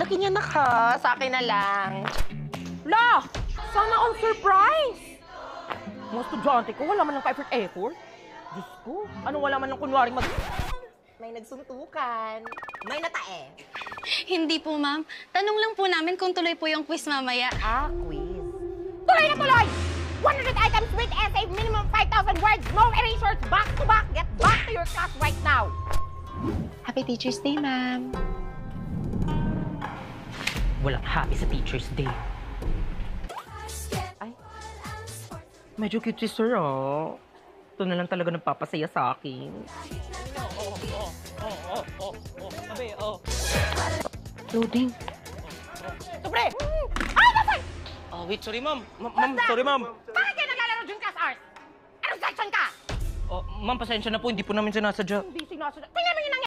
laki niya na ka. Sa akin na lang. La! Sana on surprise! Mga estudyante ko, wala man lang ka-effort. Diyos ko, ano wala man lang kunwaring mag... May nagsuntukan. May natae. Hindi po, ma'am. Tanong lang po namin kung tuloy po yung quiz mamaya. Ah, quiz. Tuloy na tuloy! 100 items with essay, minimum 5,000 words, no erasers, back to back! Get back to your class right now! Happy Teacher's Day, ma'am. Walang happy sa Teacher's Day. Ay, medyo cute si Sir, oh. Ito na lang talaga nagpapasaya sa akin. Loading. Sobre! Ay, nasay! Wait, sorry, ma'am. Ma'am, sorry, ma'am. Bakit kayo naglalaro June Class Arts? Anong section ka? Ma'am, pasensya na po. Hindi po namin sinasadya. Hindi sinasadya. Tingnan mo